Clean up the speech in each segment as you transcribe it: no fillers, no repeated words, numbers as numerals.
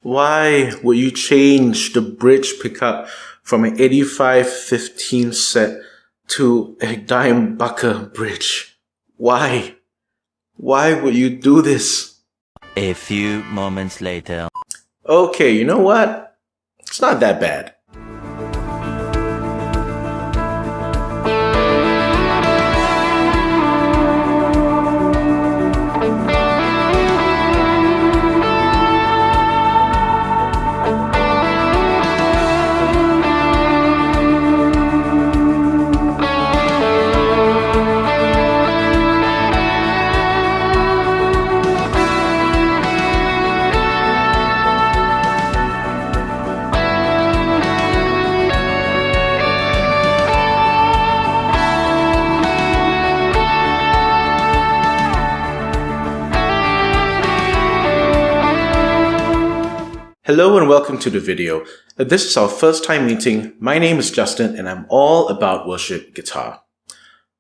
Why would you change the bridge pickup from an 85-15 set to a Dimebucker bridge? Why? Why would you do this? A few moments later. Okay, you know what? It's not that bad. Hello and welcome to the video. This is our first time meeting. My name is Justin and I'm all about worship guitar.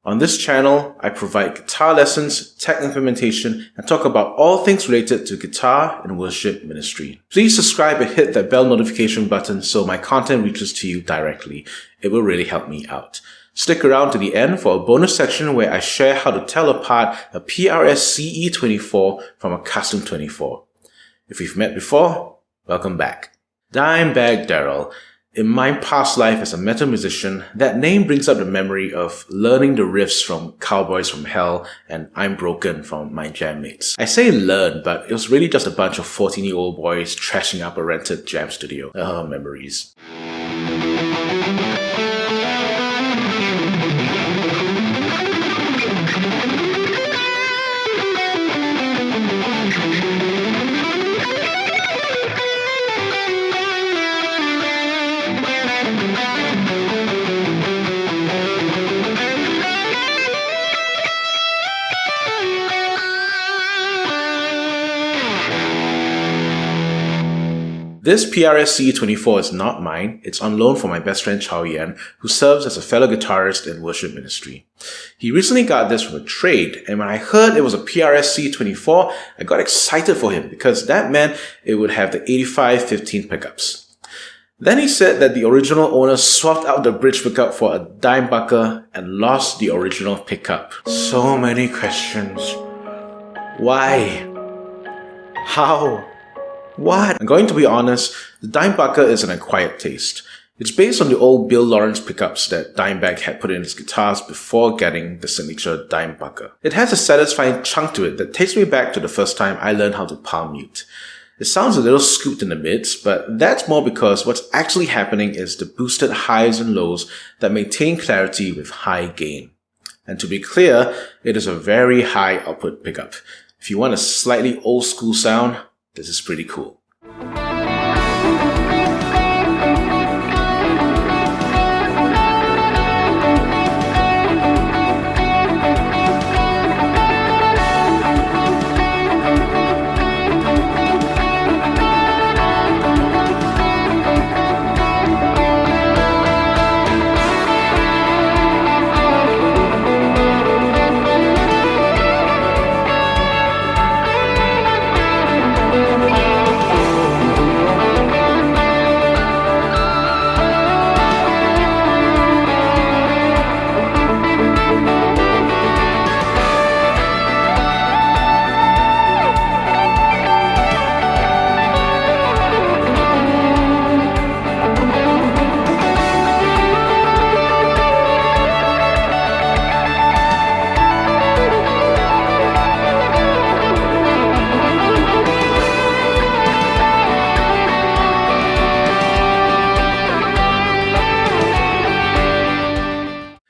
On this channel, I provide guitar lessons, tech implementation, and talk about all things related to guitar and worship ministry. Please subscribe and hit that bell notification button so my content reaches to you directly. It will really help me out. Stick around to the end for a bonus section where I share how to tell apart a PRS CE24 from a custom 24. If we've met before, welcome back. Dimebag Darrell. In my past life as a metal musician, that name brings up the memory of learning the riffs from Cowboys from Hell and I'm Broken from my jam mates. I say learn, but it was really just a bunch of 14-year-old boys trashing up a rented jam studio. Oh, memories. This PRS CE24 is not mine. It's on loan from my best friend Chow Yan, who serves as a fellow guitarist in worship ministry. He recently got this from a trade, and when I heard it was a PRS CE24, I got excited for him because that meant it would have the 85-15 pickups. Then he said that the original owner swapped out the bridge pickup for a Dimebucker and lost the original pickup. So many questions. Why? How? What? I'm going to be honest, the Dimebucker is an acquired taste. It's based on the old Bill Lawrence pickups that Dimebag had put in his guitars before getting the signature Dimebucker. It has a satisfying chunk to it that takes me back to the first time I learned how to palm mute. It sounds a little scooped in the mids, but that's more because what's actually happening is the boosted highs and lows that maintain clarity with high gain. And to be clear, it is a very high output pickup. If you want a slightly old school sound, this is pretty cool.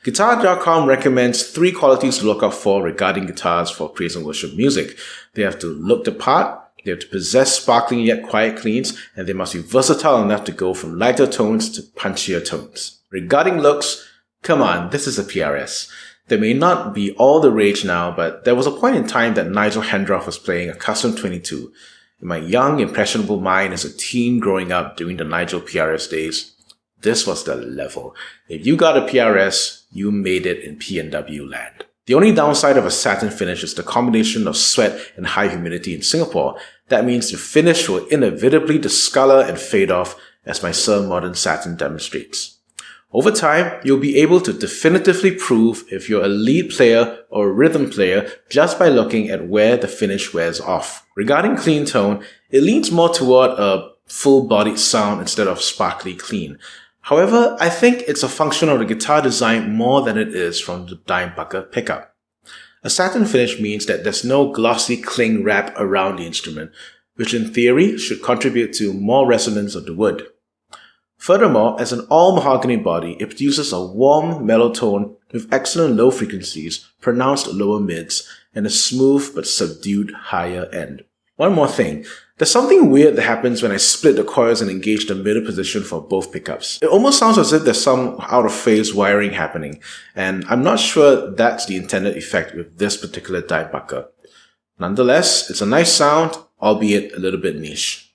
Guitar.com recommends 3 qualities to look out for regarding guitars for praise and worship music. They have to look the part, they have to possess sparkling yet quiet cleans, and they must be versatile enough to go from lighter tones to punchier tones. Regarding looks, come on, this is a PRS. They may not be all the rage now, but there was a point in time that Nigel Hendroff was playing a custom 22. In my young, impressionable mind as a teen growing up during the Nigel PRS days, this was the level. If you got a PRS, you made it in P&W land. The only downside of a satin finish is the combination of sweat and high humidity in Singapore. That means the finish will inevitably discolor and fade off, as my Sir Modern Satin demonstrates. Over time, you'll be able to definitively prove if you're a lead player or a rhythm player just by looking at where the finish wears off. Regarding clean tone, it leans more toward a full-bodied sound instead of sparkly clean. However, I think it's a function of the guitar design more than it is from the Dimebucker pickup. A satin finish means that there's no glossy cling wrap around the instrument, which in theory should contribute to more resonance of the wood. Furthermore, as an all-mahogany body, it produces a warm, mellow tone with excellent low frequencies, pronounced lower mids, and a smooth but subdued higher end. One more thing, there's something weird that happens when I split the coils and engage the middle position for both pickups. It almost sounds as if there's some out-of-phase wiring happening, and I'm not sure that's the intended effect with this particular Dimebucker. Nonetheless, it's a nice sound, albeit a little bit niche.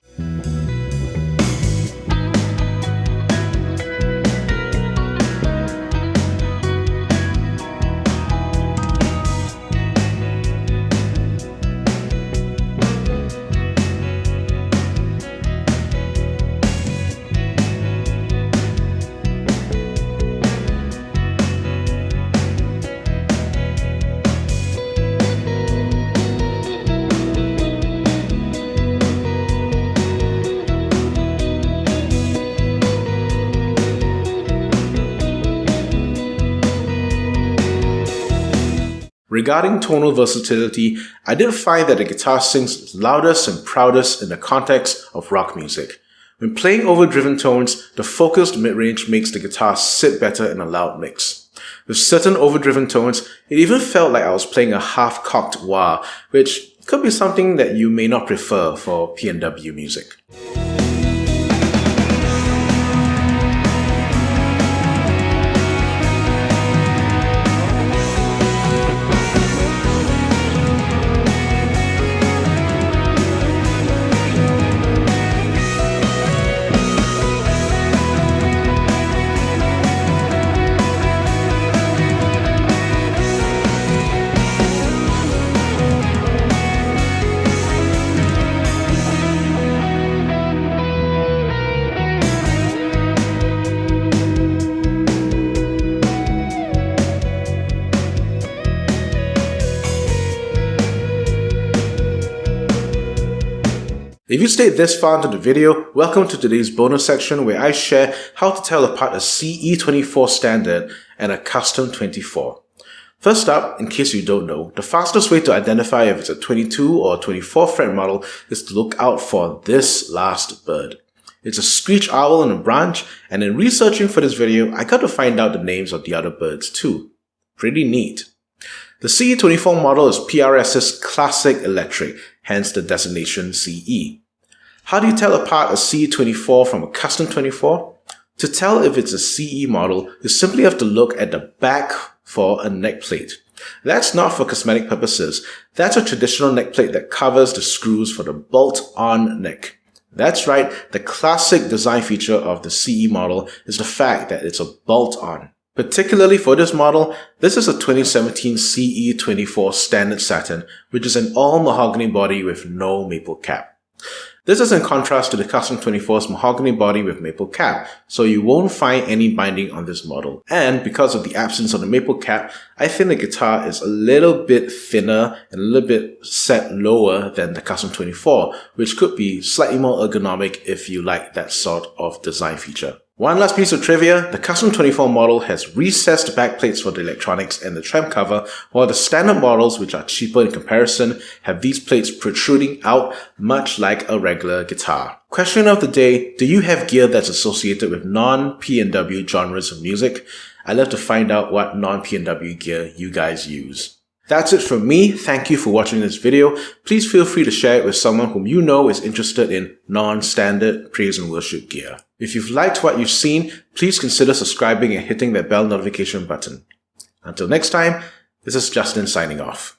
Regarding tonal versatility, I did find that the guitar sings loudest and proudest in the context of rock music. When playing overdriven tones, the focused mid-range makes the guitar sit better in a loud mix. With certain overdriven tones, it even felt like I was playing a half-cocked wah, which could be something that you may not prefer for P&W music. If you stayed this far into the video, welcome to today's bonus section where I share how to tell apart a CE24 standard and a custom 24. First up, in case you don't know, the fastest way to identify if it's a 22 or 24 fret model is to look out for this last bird. It's a screech owl in a branch, and in researching for this video, I got to find out the names of the other birds too. Pretty neat. The CE24 model is PRS's classic electric, hence the designation CE. How do you tell apart a CE24 from a custom 24? To tell if it's a CE model, you simply have to look at the back for a neck plate. That's not for cosmetic purposes. That's a traditional neck plate that covers the screws for the bolt-on neck. That's right, the classic design feature of the CE model is the fact that it's a bolt-on. Particularly for this model, this is a 2017 CE24 standard satin, which is an all-mahogany body with no maple cap. This is in contrast to the custom 24's mahogany body with maple cap, so you won't find any binding on this model. And because of the absence of the maple cap, I think the guitar is a little bit thinner and a little bit set lower than the custom 24, which could be slightly more ergonomic if you like that sort of design feature. One last piece of trivia, the custom 24 model has recessed backplates for the electronics and the trem cover, while the standard models, which are cheaper in comparison, have these plates protruding out much like a regular guitar. Question of the day, do you have gear that's associated with non-P&W genres of music? I'd love to find out what non-P&W gear you guys use. That's it from me. Thank you for watching this video. Please feel free to share it with someone whom you know is interested in non-standard praise and worship gear. If you've liked what you've seen, please consider subscribing and hitting that bell notification button. Until next time, this is Justin signing off.